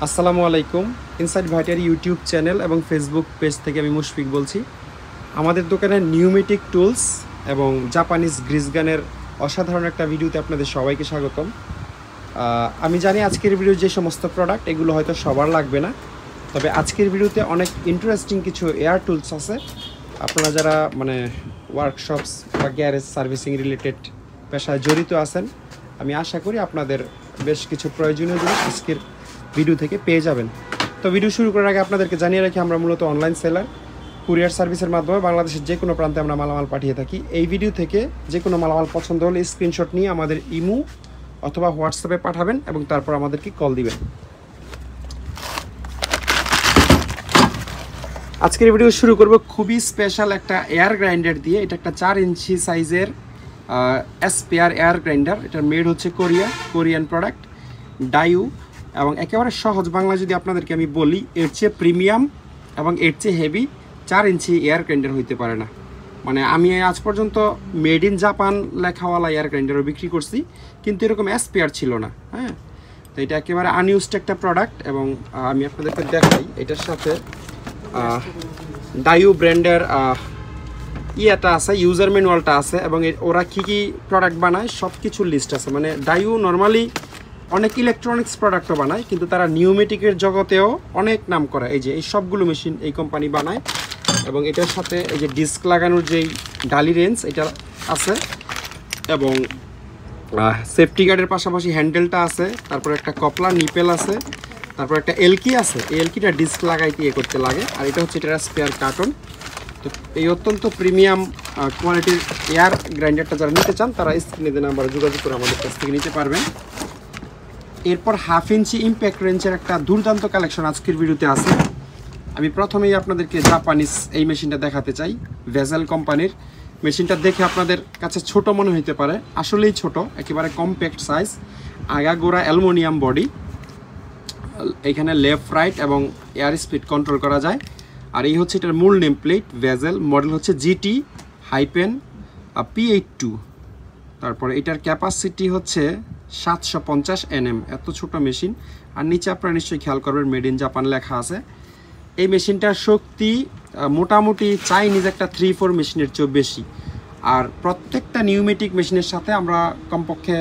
আসসালামু আলাইকুম। ইনসাইড ভাইটার ইউটিউব চ্যানেল এবং ফেসবুক পেজ থেকে আমি মুশফিক বলছি। আমাদের দোকানে নিউমেটিক টুলস এবং জাপানিজ গ্রিস গানের অসাধারণ একটা ভিডিওতে আপনাদের সবাইকে স্বাগতম। আমি জানি আজকের ভিডিও যে সমস্ত প্রোডাক্ট এগুলো হয়তো সবার লাগবে না, তবে আজকের ভিডিওতে অনেক ইন্টারেস্টিং কিছু এয়ার টুলস আছে। আপনারা যারা ওয়ার্কশপস বা গ্যারেজ সার্ভিসিং রিলেটেড পেশায় জড়িত আছেন, আমি আশা করি আপনাদের বেশ কিছু প্রয়োজনীয় জিনিস আজকের ভিডিও থেকে পেয়ে যাবেন। তো ভিডিও শুরু করার আগে আপনাদেরকে জানিয়ে রাখি, আমরা মূলত অনলাইন সেলার। কুরিয়ার সার্ভিসের মাধ্যমে বাংলাদেশের যে কোনো প্রান্তে আমরা মালামাল পাঠিয়ে থাকি। এই ভিডিও থেকে যে কোনো মালামাল পছন্দ হলে স্ক্রিনশট নিয়ে আমাদের ইমো অথবা হোয়াটসঅ্যাপে পাঠাবেন এবং তারপর আমাদেরকে কল দিবেন। আজকের ভিডিও শুরু করব খুবই স্পেশাল একটা এয়ার গ্রাইন্ডার দিয়ে। এটা একটা 4 ইঞ্চি সাইজের এসপিআর এয়ার গ্রাইন্ডার। এটার মেড হচ্ছে কোরিয়ান প্রোডাক্ট ডাইউ, এবং একেবারে সহজ বাংলা যদি আপনাদেরকে আমি বলি, এর চেয়ে প্রিমিয়াম এবং এর চেয়ে হেভি 4 ইঞ্চি এয়ার গ্রাইন্ডার হইতে পারে না। আমি আজ পর্যন্ত মেড ইন জাপান লেখাওয়ালা এয়ার গ্রাইন্ডারও বিক্রি করছি, কিন্তু এরকম এসপিআর ছিল না। হ্যাঁ, তো এটা একেবারে আনইউজড একটা প্রোডাক্ট, এবং আমি আপনাদেরকে দেখাই এটার সাথে ডাইউ ব্র্যান্ডের ইয়েটা আছে, ইউজার ম্যানুয়ালটা আছে, এবং ওরা কী কী প্রোডাক্ট বানায় সব কিছুর লিস্ট আছে। ডাইউ নর্মালি অনেক ইলেকট্রনিক্স প্রোডাক্টও বানায়, কিন্তু তারা নিউমেটিকের জগতেও অনেক নাম করে। এই সবগুলো মেশিন এই কোম্পানি বানায়, এবং এটার সাথে এই যে ডিস্ক লাগানোর যেই ডালি রেঞ্জ এটা আছে, এবং সেফটি গার্ডের পাশাপাশি হ্যান্ডেলটা আছে, তারপর একটা কপলার নিপেল আছে, তারপর একটা এলকি আছে। এই এলকিটা ডিস্ক লাগাইতে করতে লাগে, আর এটা হচ্ছে এটা স্পেয়ার কার্টন। তো এই অত্যন্ত প্রিমিয়াম কোয়ালিটির এয়ার গ্রাইন্ডারটা যারা নিতে চান তারা স্ক্রিনে দেওয়া নাম্বারে যোগাযোগ করে আমাদের কাছ থেকে নিতে পারবেন। এরপর 1/2 ইঞ্চি ইম্প্যাক্ট রেঞ্জের একটা দুর্দান্ত কালেকশন আজকের ভিডিওতে আছে। আমি প্রথমেই আপনাদেরকে জাপানিজ এই মেশিনটা দেখাতে চাই। ভেজেল কোম্পানির মেশিনটা দেখে আপনাদের কাছে ছোট মনে হতে পারে, আসলেই ছোট, একেবারে কম্প্যাক্ট সাইজ, আগাগোড়া অ্যালুমিনিয়াম বডি। এখানে লেফট রাইট এবং এয়ার স্পিড কন্ট্রোল করা যায়। আর এই হচ্ছে এটার মূল নেম প্লেট। ভেজেল মডেল হচ্ছে GT-P82। তারপরে এটার ক্যাপাসিটি হচ্ছে 750 NM। এত ছোট মেশিন। আর নিচে আপনারা নিশ্চয়ই খেয়াল করবেন মেড ইন জাপান লেখা আছে। এই মেশিনটার শক্তি মোটামুটি চাইনিজ একটা 3-4 মেশিনের চেয়েও বেশি। আর প্রত্যেকটা নিউমেটিক মেশিনের সাথে আমরা কমপক্ষে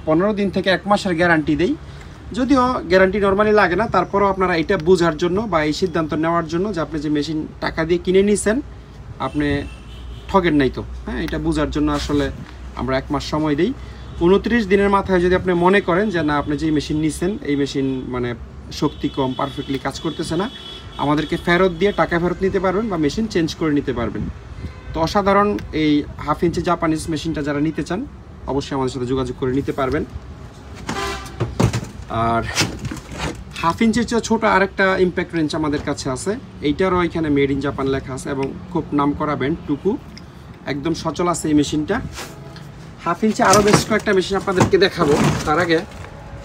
15 দিন থেকে 1 মাসের গ্যারান্টি দেই। যদিও গ্যারান্টি নর্মালি লাগে না, তারপরও আপনারা এটা বোঝার জন্য বা এই সিদ্ধান্ত নেওয়ার জন্য যে আপনি যে মেশিন টাকা দিয়ে কিনে নিয়েছেন আপনি ঠগেন নাই তো। হ্যাঁ, এটা বোঝার জন্য আসলে আমরা 1 মাস সময় দিই। 29 দিনের মাথায় যদি আপনি মনে করেন যে না, আপনি যে মেশিন নিছেন এই মেশিন শক্তি কম, পারফেক্টলি কাজ করতেছে না, আমাদেরকে ফেরত দিয়ে টাকা ফেরত নিতে পারবেন বা মেশিন চেঞ্জ করে নিতে পারবেন। তো অসাধারণ এই 1/2 ইঞ্চি জাপানিজ মেশিনটা যারা নিতে চান অবশ্যই আমাদের সাথে যোগাযোগ করে নিতে পারবেন। আর 1/2 ইঞ্চির চেয়ে ছোটো আরেকটা ইম্প্যাক্ট রেঞ্জ আমাদের কাছে আছে। এইটারও এখানে মেড ইন জাপান লেখা আছে, এবং খুব নাম করা ব্র্যান্ড টুকু, একদম সচল আছে এই মেশিনটা। 1/2 ইঞ্চি আরও বেশ কয়েকটা মেশিন আপনাদেরকে দেখাবো। তার আগে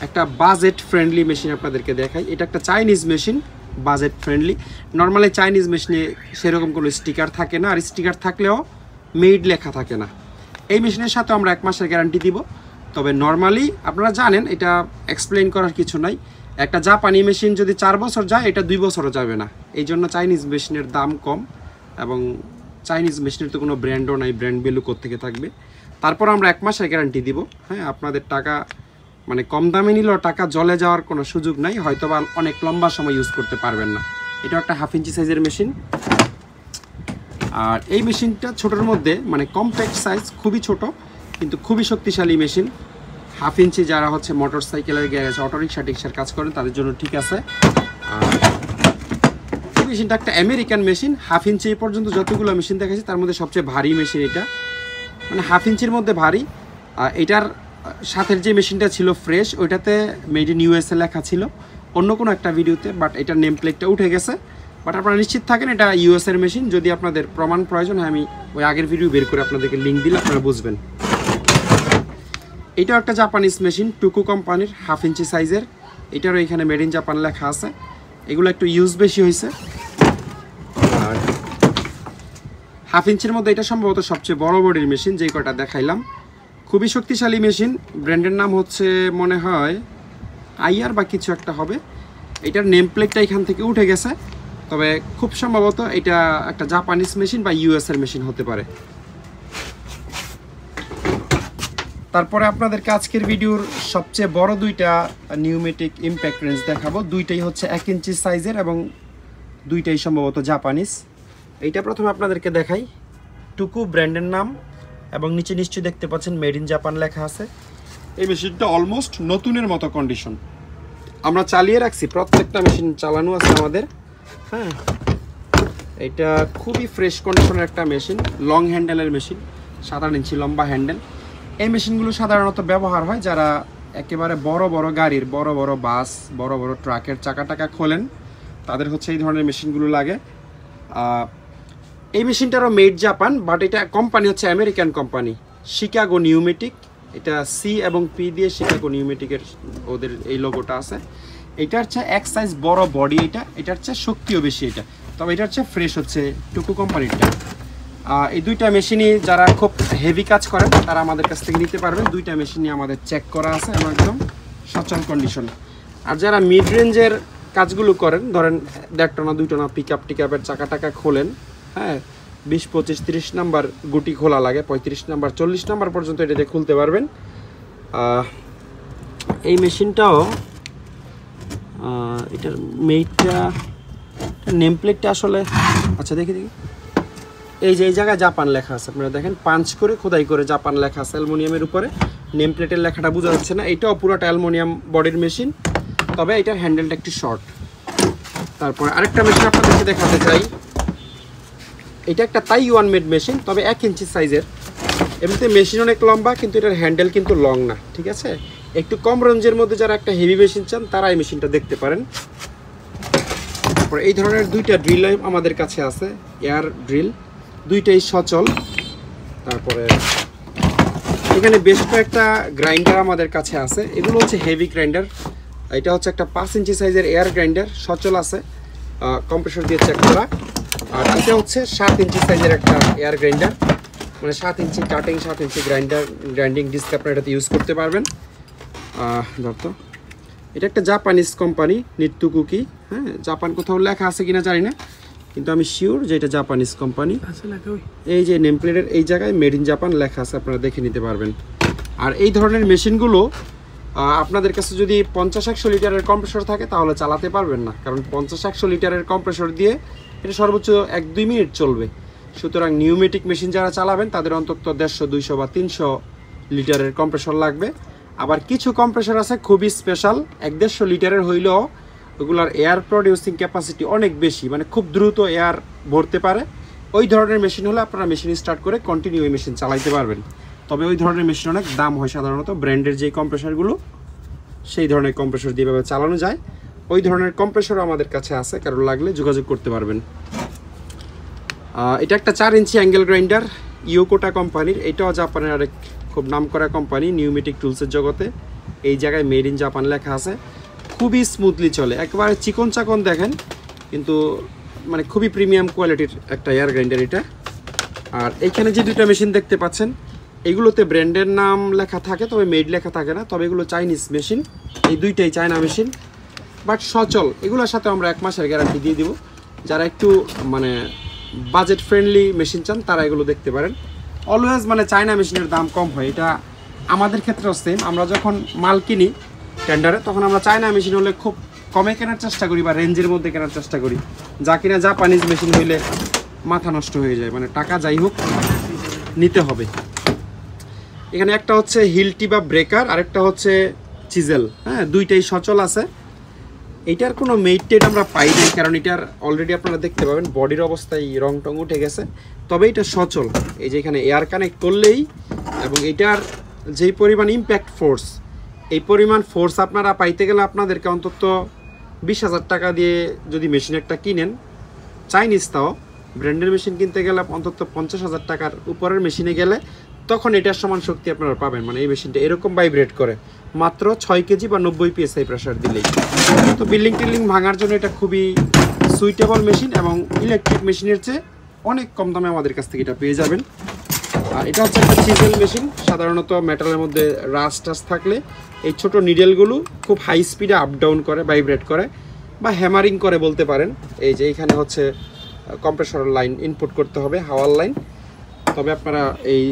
একটা বাজেট ফ্রেন্ডলি মেশিন আপনাদেরকে দেখাই। এটা একটা Chinese machine, budget friendly. Normally Chinese মেশিনে সেরকম কোনো স্টিকার থাকে না, আর স্টিকার থাকলেও মেড লেখা থাকে না। এই মেশিনের সাথে আমরা 1 মাসের গ্যারান্টি দিব। তবে নর্মালি আপনারা জানেন, এটা এক্সপ্লেইন করার কিছু নাই। একটা জাপানি মেশিন যদি 4 বছর যায়, এটা 2 বছরও যাবে না। এই জন্য চাইনিজ মেশিনের দাম কম, এবং চাইনিজ মেশিনের তো কোনো ব্র্যান্ডও নাই, ব্র্যান্ড ভ্যালু কোত্থেকে থাকবে। তারপর আমরা 1 মাসের গ্যারান্টি দিব। হ্যাঁ, আপনাদের টাকা কম দামে নিলেও টাকা জলে যাওয়ার কোনো সুযোগ নাই, হয়তো বা অনেক লম্বা সময় ইউজ করতে পারবেন না। এটা একটা 1/2 ইঞ্চি সাইজের মেশিন। আর এই মেশিনটা ছোটোর মধ্যে কম্প্যাক্ট সাইজ, খুবই ছোট কিন্তু খুবই শক্তিশালী মেশিন। 1/2 ইঞ্চি যারা হচ্ছে মোটর সাইকেলের গ্যারেজ, অটোরিক্সা টিক্সার কাজ করেন তাদের জন্য ঠিক আছে। আর এই মেশিনটা একটা আমেরিকান মেশিন। 1/2 ইঞ্চি এই পর্যন্ত যতগুলো মেশিন দেখেছি তার মধ্যে সবচেয়ে ভারী মেশিন এটা, 1/2 ইঞ্চির মধ্যে ভারী। এটার সাথের যে মেশিনটা ছিল ফ্রেশ, ওইটাতে মেড ইন USA লেখা ছিল অন্য কোনো একটা ভিডিওতে, বাট এটার নেম প্লেটটা উঠে গেছে। বাট আপনারা নিশ্চিত থাকেন এটা US এর মেশিন। যদি আপনাদের প্রমাণ প্রয়োজন হয়, আমি ওই আগের ভিডিও বের করে আপনাদেরকে লিঙ্ক দিলে আপনারা বুঝবেন। এটাও একটা জাপানিজ মেশিন, টুকু কোম্পানির, 1/2 ইঞ্চি সাইজের। এটারও এখানে মেড ইন জাপান লেখা আছে। এগুলো একটু ইউজ বেশি হয়েছে। আর 1/2 ইঞ্চির মধ্যে এটা সম্ভবত সবচেয়ে বড় বডির মেশিন, যেই কটা দেখাইলাম। খুবই শক্তিশালী মেশিন। ব্র্যান্ডের নাম হচ্ছে মনে হয় আইআর বা কিছু একটা হবে। এটার নেম প্লেটটা এখান থেকে উঠে গেছে, তবে খুব সম্ভবত এটা একটা জাপানিজ মেশিন বা ইউএস এর মেশিন হতে পারে। তারপরে আপনাদেরকে আজকের ভিডিওর সবচেয়ে বড় দুইটা নিউমেটিক ইম্প্যাক্ট রেঞ্জ দেখাবো। দুইটাই হচ্ছে 1 ইঞ্চি সাইজের এবং দুইটাই সম্ভবত জাপানিজ। এইটা প্রথমে আপনাদেরকে দেখাই, টুকু ব্র্যান্ডের নাম এবং নিচে নিশ্চয়ই দেখতে পাচ্ছেন মেড ইন জাপান লেখা আছে। এই মেশিনটা অলমোস্ট নতুনের মতো কন্ডিশন, আমরা চালিয়ে রাখছি, প্রত্যেকটা মেশিন চালানো আছে আমাদের। হ্যাঁ, এটা খুবই ফ্রেশ কন্ডিশনের একটা মেশিন, লং হ্যান্ডেলের মেশিন, 7 ইঞ্চি লম্বা হ্যান্ডেল। এই মেশিনগুলো সাধারণত ব্যবহার হয় যারা একেবারে বড় বড় গাড়ির, বড় বড় বাস, বড় বড় ট্রাকের চাকা টাকা খোলেন, তাদের হচ্ছে এই ধরনের মেশিনগুলো লাগে। এই মেশিনটারও মেড জাপান, বাট এটা কোম্পানি হচ্ছে আমেরিকান কোম্পানি, শিকাগো নিউমেটিক। এটা সি এবং পি দিয়ে শিকাগো নিউমেটিকের ওদের এই লোগোটা আছে। এটা হচ্ছে এক সাইজ বড় বডি, এটার চেয়ে শক্তিও বেশি এটা, তবে এটা হচ্ছে ফ্রেশ হচ্ছে টুকু কোম্পানিটা। এই দুইটা মেশিনই যারা খুব হেভি কাজ করেন তারা আমাদের কাছ থেকে নিতে পারবেন। দুইটা মেশিনই আমাদের চেক করা আছে এবং একদম সচল কন্ডিশন। আর যারা মিড রেঞ্জের কাজগুলো করেন, ধরেন 1.5 টনা 2 টনা পিকআপের চাকা টাকা খোলেন, হ্যাঁ 20, 25, 30 নাম্বার গুটি খোলা লাগে, 35 নাম্বার 40 নাম্বার পর্যন্ত এটাতে খুলতে পারবেন। এই মেশিনটাও এটার মেইটটা নেম প্লেটটা আসলে আচ্ছা দেখি এই যে এই জায়গায় জাপান লেখা আছে, আপনারা দেখেন পাঞ্চ করে খোদাই করে জাপান লেখা আছে অ্যালুমিনিয়ামের উপরে। নেম প্লেটের লেখাটা বোঝা যাচ্ছে না। এটাও পুরোটা অ্যালুমিনিয়াম বডির মেশিন, তবে এটার হ্যান্ডেলটা একটু শর্ট। তারপরে আরেকটা মেশিন আপনাদেরকে দেখাতে চাই, এটা একটা তাইওয়ান মেড মেশিন, তবে 1 ইঞ্চি সাইজের। এমনিতে মেশিন অনেক লম্বা, কিন্তু এটার হ্যান্ডেল কিন্তু লং না, ঠিক আছে। একটু কম রেঞ্জের মধ্যে যারা একটা হেভি মেশিন চান তারা এই মেশিনটা দেখতে পারেন। তারপরে এই ধরনের দুইটা ড্রিল আমাদের কাছে আছে, এয়ার ড্রিল, দুইটাই সচল। তারপরে এখানে বেশ কয়েকটা গ্রাইন্ডার আমাদের কাছে আছে, এগুলো হচ্ছে হেভি গ্রাইন্ডার। এটা হচ্ছে একটা 5 ইঞ্চি সাইজের এয়ার গ্রাইন্ডার, সচল আছে, কম্প্রেসর দিয়ে চেক করা। আর এটা হচ্ছে 7 ইঞ্চি সাইজের একটা এয়ার গ্রাইন্ডার, মানে 7 ইঞ্চি কাটিং, 7 ইঞ্চি গ্রাইন্ডিং ডিস্ক আপনারা এটাতে ইউজ করতে পারবেন। ধরতো এটা একটা জাপানিজ কোম্পানি নিট্টুকুকি। হ্যাঁ, জাপান কোথাও লেখা আছে কিনা জানি না, কিন্তু আমি শিওর যে এটা জাপানিজ কোম্পানি। এই যে নেম প্লেটের এই জায়গায় মেড ইন জাপান লেখা আছে, আপনারা দেখে নিতে পারবেন। আর এই ধরনের মেশিনগুলো আপনাদের কাছে যদি 50-100 লিটারের কম্প্রেসর থাকে তাহলে চালাতে পারবেন না, কারণ 50-100 লিটারের কম্প্রেসর দিয়ে এটা সর্বোচ্চ 1-2 মিনিট চলবে। সুতরাং নিউমেটিক মেশিন যারা চালাবেন তাদের অন্তত 150, 200 বা 300 লিটারের কম্প্রেসর লাগবে। আবার কিছু কম্প্রেসর আছে খুবই স্পেশাল, 1-150 লিটারের হইলেও ওগুলার এয়ার প্রডিউসিং ক্যাপাসিটি অনেক বেশি, মানে খুব দ্রুত এয়ার ভরতে পারে। ওই ধরনের মেশিন হলে আপনারা মেশিন স্টার্ট করে কন্টিনিউ ওই মেশিন চালাইতে পারবেন। তবে ওই ধরনের মেশিন অনেক দাম হয়, সাধারণত ব্র্যান্ডের যে কম্প্রেসরগুলো সেই ধরনের কম্প্রেসর দিয়ে ভাবে চালানো যায়। ওই ধরনের কম্প্রেসরও আমাদের কাছে আছে, কারো লাগলে যোগাযোগ করতে পারবেন। এটা একটা 4 ইঞ্চি অ্যাঙ্গেল গ্রাইন্ডার, ইয়োকোটা কোম্পানির। এটাও জাপানের আরেক খুব নামকরা কোম্পানি নিউমেটিক টুলসের জগতে। এই জায়গায় মেড ইন জাপান লেখা আছে, খুবই স্মুথলি চলে, একেবারে চিকন চাকন দেখেন, কিন্তু মানে খুবই প্রিমিয়াম কোয়ালিটির একটা এয়ার গ্রাইন্ডার এটা। আর এইখানে যে দুইটা মেশিন দেখতে পাচ্ছেন, এগুলোতে ব্র্যান্ডের নাম লেখা থাকে, তবে মেড লেখা থাকে না, তবে এগুলো চাইনিজ মেশিন। এই দুইটাই চায়না মেশিন, বাট সচল। এগুলোর সাথে আমরা 1 মাসের গ্যারান্টি দিয়ে দিব। যারা একটু মানে বাজেট ফ্রেন্ডলি মেশিন চান তারা এগুলো দেখতে পারেন। অলওয়েজ মানে চায়না মেশিনের দাম কম হয়, এটা আমাদের ক্ষেত্রেও সেম। আমরা যখন মাল কিনি টেন্ডারে, তখন আমরা চায়না মেশিন হলে খুব কমে কেনার চেষ্টা করি বা রেঞ্জের মধ্যে কেনার চেষ্টা করি, যা কিনা জাপানিজ মেশিন হইলে মাথা নষ্ট হয়ে যায়, মানে টাকা যাই হোক নিতে হবে। এখানে একটা হচ্ছে হিলটি বা ব্রেকার, আরেকটা হচ্ছে চিজেল। হ্যাঁ, দুইটাই সচল আছে। এইটার কোনো মেইটেড আমরা পাই নাই, কারণ এটার অলরেডি আপনারা দেখতে পাবেন বডির অবস্থায় রং টং উঠে গেছে, তবে এটা সচল। এই যে এখানে এয়ার কানেক্ট করলেই, এবং এটার যেই পরিমাণ ইম্প্যাক্ট ফোর্স, এই পরিমাণ ফোর্স আপনারা পাইতে গেলে আপনাদেরকে অন্তত 20,000 টাকা দিয়ে যদি মেশিন একটা কিনেন, চাইনিজ তাও, ব্র্যান্ডের মেশিন কিনতে গেলে অন্তত 50,000 টাকার উপরের মেশিনে গেলে তখন এটার সমান শক্তি আপনারা পাবেন। মানে এই মেশিনটা এরকম ভাইব্রেট করে মাত্র 6 কেজি বা 90 PSI প্রেসার দিলেই। তো বিল্ডিং টিল্ডিং ভাঙার জন্য এটা খুবই সুইটেবল মেশিন, এবং ইলেকট্রিক মেশিনের চেয়ে অনেক কম দামে আমাদের কাছ থেকে এটা পেয়ে যাবেন। আর এটা হচ্ছে একটা চিজেল মেশিন। সাধারণত মেটালের মধ্যে রাস্ট টাস্ট থাকলে এই ছোট নিডেলগুলো খুব হাই স্পিডে আপ ডাউন করে, ভাইব্রেট করে, বা হ্যামারিং করে বলতে পারেন। এই যে এখানে হচ্ছে কম্প্রেসর লাইন ইনপুট করতে হবে, হাওয়ার লাইন। তবে আপনারা এই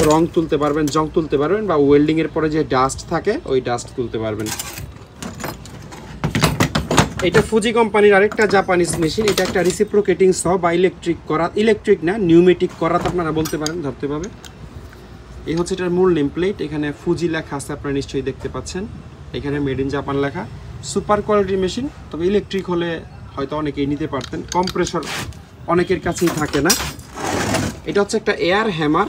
রং তুলতে পারবেন, জং তুলতে পারবেন, বা ওয়েল্ডিংয়ের পরে যে ডাস্ট থাকে ওই ডাস্ট তুলতে পারবেন। এটা ফুজি কোম্পানির আরেকটা জাপানিজ মেশিন। এটা একটা রিসিপ্রোকেটিং স বা ইলেকট্রিক না, নিউমেটিক করাত আপনারা বলতে পারেন, ধরতে পাবে। এই হচ্ছে এটার মূল নেম প্লেট। এখানে ফুজি লেখা আছে, আপনারা নিশ্চয়ই দেখতে পাচ্ছেন। এখানে মেড ইন জাপান লেখা। সুপার কোয়ালিটির মেশিন, তবে ইলেকট্রিক হলে হয়তো অনেকেই নিতে পারতেন, কম্প্রেসর অনেকের কাছেই থাকে না। এটা হচ্ছে একটা এয়ার হ্যামার।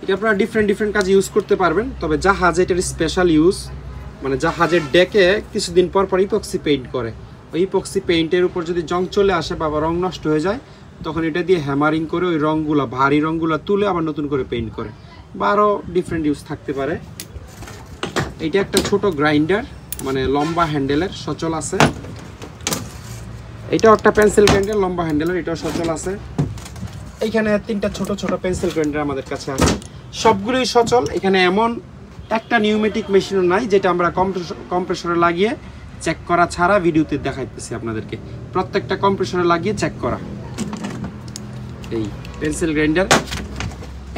এটা আপনারা ডিফারেন্ট কাজে ইউজ করতে পারবেন। তবে জাহাজে এটার স্পেশাল ইউজ, মানে জাহাজের ডেকে কিছুদিন পর ইপক্সি পেইন্ট করে। ওই ইপক্সি পেইন্টের উপর যদি জং চলে আসে বা রং নষ্ট হয়ে যায়, তখন এটা দিয়ে হ্যামারিং করে ওই রঙগুলো, ভারী রঙগুলো তুলে আবার নতুন করে পেইন্ট করে, বা আরও ডিফারেন্ট ইউজ থাকতে পারে। এইটা একটা ছোট গ্রাইন্ডার, মানে লম্বা হ্যান্ডেলের, সচল আছে। এটাও একটা পেন্সিল গ্রাইন্ডার, লম্বা হ্যান্ডেলের, এটাও সচল আছে। এইখানে 3টা ছোট পেন্সিল গ্রাইন্ডার আমাদের কাছে আছে, সবগুলোই সচল। এখানে এমন একটা নিউমেটিক মেশিনও নাই যেটা আমরা কম্প্রেসরে লাগিয়ে চেক করা ছাড়া ভিডিওতে দেখাইতেছি আপনাদেরকে। প্রত্যেকটা কম্প্রেসরে লাগিয়ে চেক করা। এই পেন্সিল গ্রাইন্ডার,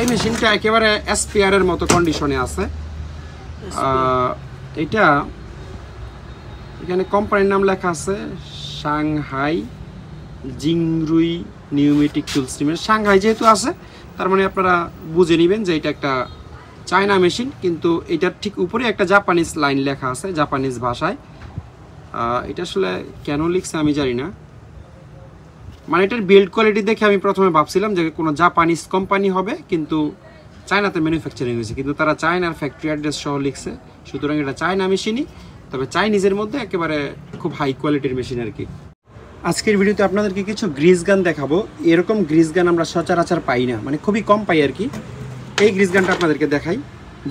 এই মেশিনটা একেবারে এসপিআরের মতো কন্ডিশনে আছে। এটা এখানে কোম্পানির নাম লেখা আছে Shanghai Jingrui pneumatic tools limited. Shanghai যেহেতু আছে, তার মানে আপনারা বুঝে নেবেন যে এটা একটা চায়না মেশিন, কিন্তু এটার ঠিক উপরে একটা জাপানিজ লাইন লেখা আছে, জাপানিজ ভাষায়। এটা আসলে কেন লিখছে আমি জানি না। মানে এটার বিল্ড কোয়ালিটি দেখে আমি প্রথমে ভাবছিলাম যে কোনো জাপানিজ কোম্পানি হবে, কিন্তু চায়নাতে ম্যানুফ্যাকচারিং হয়েছে, কিন্তু তারা চায়নার ফ্যাক্টরি অ্যাড্রেস সহ লিখছে। সুতরাং এটা চায়না মেশিনই, তবে চাইনিজের মধ্যে একেবারে খুব হাই কোয়ালিটির মেশিন আর কি। আজকের ভিডিওতে আপনাদেরকে কিছু গ্রিজ গান দেখাবো। এরকম গ্রিজ গান আমরা সচরাচর পাই না, মানে খুবই কম পাই আর কি। এই গ্রিজ গানটা আপনাদেরকে দেখাই,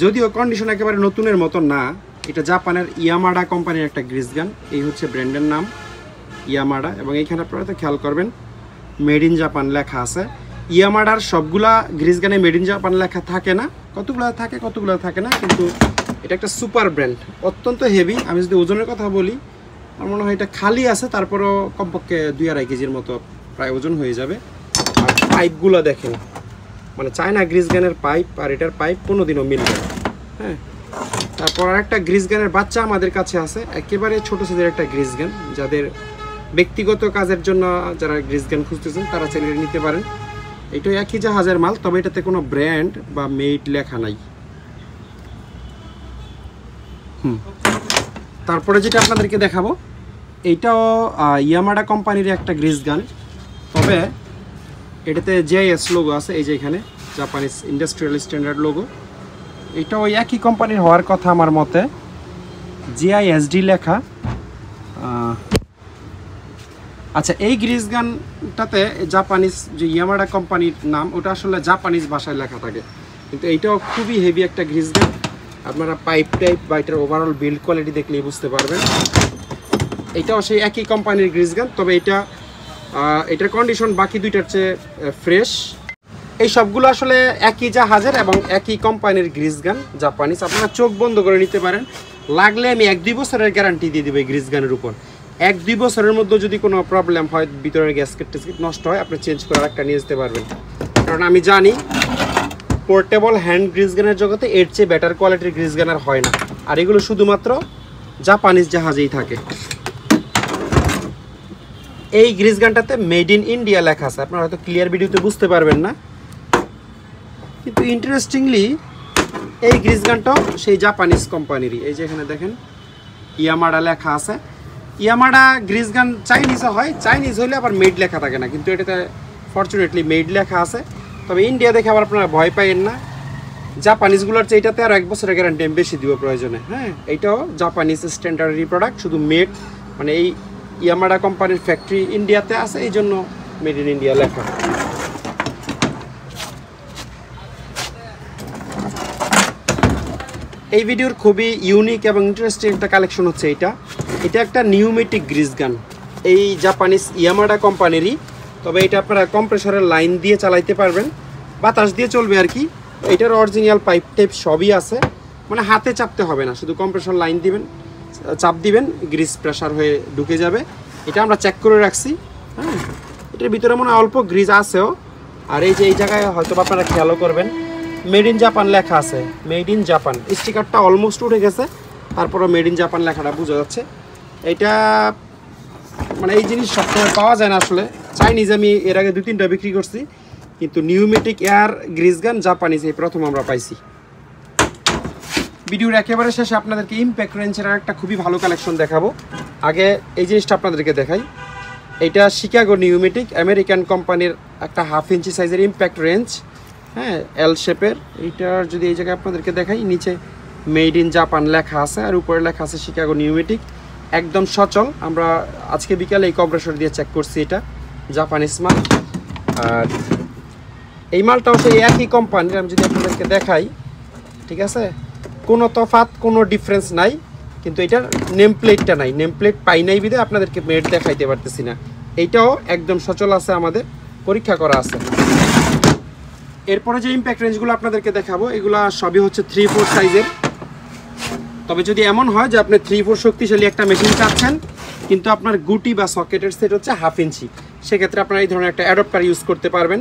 যদিও কন্ডিশন একেবারে নতুনের মতো না। এটা জাপানের ইয়ামাডা কোম্পানির একটা গ্রিজ গান। এই হচ্ছে ব্র্যান্ডের নাম ইয়ামাডা, এবং এইখানে আপনারা তো খেয়াল করবেন মেড ইন জাপান লেখা আছে। ইয়ামাডার সবগুলা গ্রিজ গানে মেড ইন জাপান লেখা থাকে না, কতগুলো থাকে না, কিন্তু এটা একটা সুপার ব্র্যান্ড, অত্যন্ত হেভি। আমি যদি ওজনের কথা বলি, আমার মনে হয় এটা খালি আছে, তারপরও কমপক্ষে 2-2.5 কেজির মতো প্রায় ওজন হয়ে যাবে। আর পাইপগুলো দেখেন, মানে চায়না গ্রিজ গানের পাইপ আর এটার পাইপ কোনোদিনও মিলবে না। হ্যাঁ, তারপর আর একটা গ্রিজ গানের বাচ্চা আমাদের কাছে আছে, একেবারে ছোটো সাইজের একটা গ্রিজ গান। যাদের ব্যক্তিগত কাজের জন্য যারা গ্রিজ গান খুঁজতেছেন তারা চাইলে নিতে পারেন। এটাও একই জাহাজের মাল, তবে এটাতে কোনো ব্র্যান্ড বা মেড লেখা নাই। তারপরে যেটা আপনাদেরকে দেখাবো, এইটাও ইয়ামাডা কোম্পানির একটা গ্রিজ গান, তবে এটাতে জিআইএস লোগো আছে, এই যে এখানে জাপানিজ ইন্ডাস্ট্রিয়াল স্ট্যান্ডার্ড লোগো। এটাও একই কোম্পানির হওয়ার কথা আমার মতে, জিআইএসডি লেখা। আচ্ছা, এই গ্রিজ গানটাতে জাপানিজ যে ইয়ামাডা কোম্পানির নাম, ওটা আসলে জাপানিজ ভাষায় লেখা থাকে, কিন্তু এইটাও খুবই হেভি একটা গ্রিজ গান। আপনারা পাইপ টাইপ বা এটার ওভারঅল বিল্ড কোয়ালিটি দেখলেই বুঝতে পারবেন। এটাও সেই একই কোম্পানির গ্রিজ গান, তবে এটার কন্ডিশন বাকি দুইটার চেয়ে ফ্রেশ। এই সবগুলো আসলে একই জাহাজের এবং একই কোম্পানির গ্রিজ গান, জাপানিজ। আপনারা চোখ বন্ধ করে নিতে পারেন, লাগলে আমি 1-2 বছরের গ্যারান্টি দিয়ে দেবো এই গ্রিজ গানের উপর। 1-2 বছরের মধ্যে যদি কোনো প্রবলেম হয়, ভিতরের গ্যাসকেট নষ্ট হয়, আপনি চেঞ্জ করে একটা নিয়ে যেতে পারবেন। কারণ আমি জানি পোর্টেবল হ্যান্ড গ্রিজ গানের জগতে এর চেয়ে বেটার কোয়ালিটির গ্রিজ গান আর হয় না, আর এগুলো শুধুমাত্র জাপানিজ জাহাজেই থাকে। এই গ্রিজ গানটাতে মেড ইন ইন্ডিয়া লেখা আছে, আপনারা হয়তো ক্লিয়ার ভিডিওতে বুঝতে পারবেন না, কিন্তু ইন্টারেস্টিংলি এই গ্রিজ গানটাও সেই জাপানিজ কোম্পানিরই। এই যে এখানে দেখেন ইয়ামাডা লেখা আছে। ইয়ামাডা গ্রিজ গান চাইনিজও হয়, চাইনিজ হইলে আবার মেড লেখা থাকে না, কিন্তু এটাতে ফরচুনেটলি মেড লেখা আছে। তবে ইন্ডিয়া দেখে আবার আপনারা ভয় পাইয়েন না, জাপানিজগুলোর চেয়ে এটাতে আরও 1 বছরের গ্যারান্টি আমি বেশি দিব প্রয়োজনে। হ্যাঁ, এইটাও জাপানিজ স্ট্যান্ডার্ডারি প্রোডাক্ট, শুধু মেড, মানে এই ইয়ামাডা কোম্পানির ফ্যাক্টরি ইন্ডিয়াতে আছে, এই জন্য মেড ইন ইন্ডিয়া লেখা। এই ভিডিওর খুবই ইউনিক এবং ইন্টারেস্টিং একটা কালেকশন হচ্ছে এটা একটা নিউমেটিক গ্রিজ গান, এই জাপানিজ ইয়ামাডা কোম্পানিরই। তবে এটা আপনারা কম্প্রেসরের লাইন দিয়ে চালাইতে পারবেন, বাতাস দিয়ে চলবে আর কি। এটার অরিজিনাল পাইপ টাইপ সবই আছে, মানে হাতে চাপতে হবে না, শুধু কম্প্রেসর লাইন দিবেন, চাপ দিবেন, গ্রিজ প্রেসার হয়ে ঢুকে যাবে। এটা আমরা চেক করে রাখছি। হ্যাঁ, এটার ভিতরে মনে হয় অল্প গ্রিজ আছেও। আর এই যে এই জায়গায় হয়তো আপনারা খেয়ালও করবেন, মেড ইন জাপান লেখা আছে, মেড ইন জাপান। স্টিকারটা অলমোস্ট উঠে গেছে, তারপরও মেড ইন জাপান লেখাটা বোঝা যাচ্ছে। এটা মানে এই জিনিস সবসময় পাওয়া যায় না আসলে। চাইনিজ আমি এর আগে 2-3টা বিক্রি করছি, কিন্তু নিউমেটিক এয়ার গ্রিজ গান জাপানিজ এই প্রথম আমরা পাইছি। ভিডিওর একেবারে শেষে আপনাদেরকে ইম্প্যাক্ট রেঞ্জের একটা খুবই ভালো কালেকশন দেখাবো। আগে এই জিনিসটা আপনাদেরকে দেখাই। এটা শিকাগো নিউমেটিক আমেরিকান কোম্পানির একটা 1/2 ইঞ্চি সাইজের ইম্প্যাক্ট রেঞ্জ। হ্যাঁ, এল শেপের। এইটার যদি এই জায়গায় আপনাদেরকে দেখাই, নিচে মেড ইন জাপান লেখা আছে আর উপরে লেখা আছে শিকাগো নিউমেটিক। একদম সচল। আমরা আজকে বিকালে এই কম্প্রেসর দিয়ে চেক করছি, এটা জাপানিজ মাল। আর এই মালটাও সেই একই কোম্পানির। আমি যদি আপনাদেরকে দেখাই, ঠিক আছে, কোনো তফাৎ কোনো ডিফারেন্স নাই, কিন্তু এটার নেম প্লেটটা নাই। নেম প্লেট পাই নাই বিধে আপনাদেরকে মেড দেখাইতে পারতেছি না। এইটাও একদম সচল আছে, আমাদের পরীক্ষা করা আছে। এরপরে যে ইম্প্যাক্ট রেঞ্জগুলো আপনাদেরকে দেখাবো, এগুলো সবই হচ্ছে 3/4 সাইজের। তবে যদি এমন হয় যে আপনি 3/4 শক্তিশালী একটা মেশিন চাচ্ছেন, কিন্তু আপনার গুটি বা সকেটের সেট হচ্ছে 1/2 ইঞ্চি, সেক্ষেত্রে আপনারা এই ধরনের একটা অ্যাডাপ্টার ইউজ করতে পারবেন।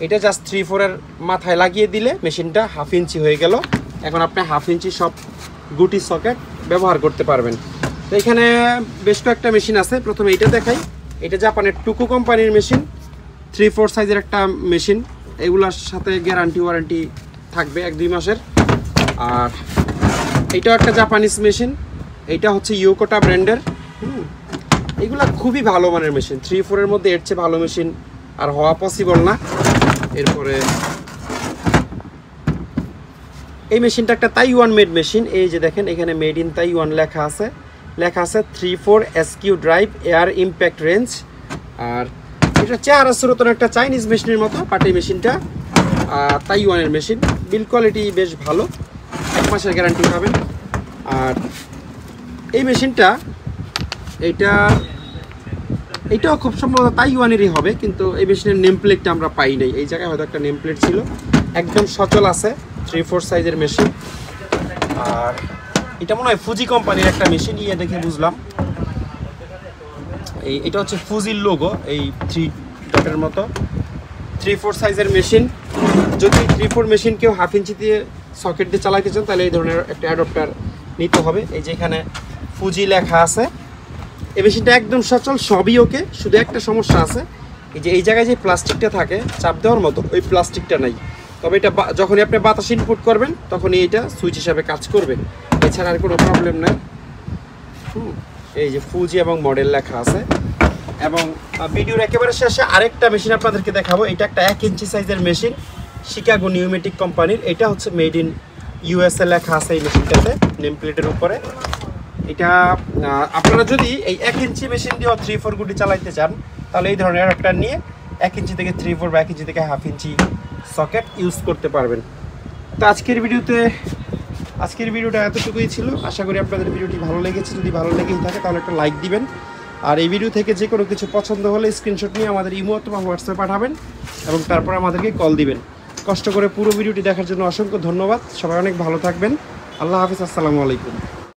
এটা জাস্ট 3/4-এর মাথায় লাগিয়ে দিলে মেশিনটা 1/2 ইঞ্চি হয়ে গেল। এখন আপনি 1/2 ইঞ্চি সব গুটি সকেট ব্যবহার করতে পারবেন। তো এখানে বেশ কয়েকটা মেশিন আছে। প্রথমে এইটা দেখাই। এটা জাপানের টুকু কোম্পানির মেশিন, 3/4 সাইজের একটা মেশিন। এগুলোর সাথে গ্যারান্টি ওয়ারেন্টি থাকবে 1-2 মাসের। আর এইটাও একটা জাপানিজ মেশিন। এইটা হচ্ছে ইয়োকোটা ব্র্যান্ডের। এগুলা খুবই ভালো মানের মেশিন। 3/4-এর মধ্যে এর চেয়ে ভালো মেশিন আর হওয়া পসিবল না। এরপরে এই মেশিনটা একটা তাইওয়ান মেড মেশিন। এই যে দেখেন, এখানে মেড ইন তাইওয়ান লেখা আছে। 3/4 SQ drive air impact wrench. আর এটা চেহারা সুরতন একটা চাইনিজ মেশিনের মতো, বাট এই মেশিনটা তাইওয়ানের মেশিন। বিল কোয়ালিটি বেশ ভালো, 1 মাসের গ্যারান্টি পাবেন। আর এই মেশিনটা এইটাও খুব সম্ভবত তাইওয়ানেরই হবে, কিন্তু এই মেশিনের নেম প্লেটটা আমরা পাই নাই। এই জায়গায় হয়তো একটা নেম প্লেট ছিল। একদম সচল আছে, 3/4 সাইজের মেশিন। আর এটা মনে হয় ফুজি কোম্পানির একটা মেশিন, ইয়ে দেখে বুঝলাম। এটা হচ্ছে ফুজির লোগো, এই 3 ডটের মতো। 3/4 সাইজের মেশিন। যদি 3/4 মেশিন কেউ 1/2 ইঞ্চি দিয়ে সকেট দিয়ে চালাইতে চান, তাহলে এই ধরনের একটা অ্যাডাপ্টার নিতে হবে। এই যে এখানে ফুজি লেখা আছে। এই মেশিনটা একদম সচল, সবই ওকে। শুধু একটা সমস্যা আছে, এই যে এই জায়গায় যে প্লাস্টিকটা থাকে চাপ দেওয়ার মতো, ওই প্লাস্টিকটা নাই। তবে এটা যখনই আপনি বাতাস ইনপুট করবেন, তখনই এটা সুইচ হিসাবে কাজ করবে, এছাড়া আর কোনো প্রবলেম নাই। এই যে ফুজি এবং মডেল লেখা আছে। এবং ভিডিওর একেবারে শেষে আরেকটা মেশিন আপনাদেরকে দেখাবো। এটা একটা 1 ইঞ্চি সাইজের মেশিন, শিকাগো নিউমেটিক কোম্পানির। এটা হচ্ছে মেড ইন USA লেখা আছে এই মেশিনটাতে, নেম প্লেটের উপরে। এটা আপনারা যদি এই 1 ইঞ্চি মেশিন দিয়েও 3/4 গুটি চালাইতে চান, তাহলে এই ধরনের একটা নিয়ে 1 ইঞ্চি থেকে 3/4 বা 1 ইঞ্চি থেকে 1/2 ইঞ্চি সকেট ইউজ করতে পারবেন। তো আজকের ভিডিওটা এতটুকুই ছিল। আশা করি আপনাদের ভিডিওটি ভালো লেগেছে। যদি ভালো লেগেই থাকে তাহলে একটা লাইক দিবেন। আর এই ভিডিও থেকে যে কোনো কিছু পছন্দ হলে স্ক্রিনশট নিয়ে আমাদের ইমো অথবা হোয়াটসঅ্যাপে পাঠাবেন এবং তারপর আমাদেরকে কল দিবেন। কষ্ট করে পুরো ভিডিওটি দেখার জন্য অসংখ্য ধন্যবাদ। সবাই অনেক ভালো থাকবেন। আল্লাহ হাফিজ। আসসালামু আলাইকুম।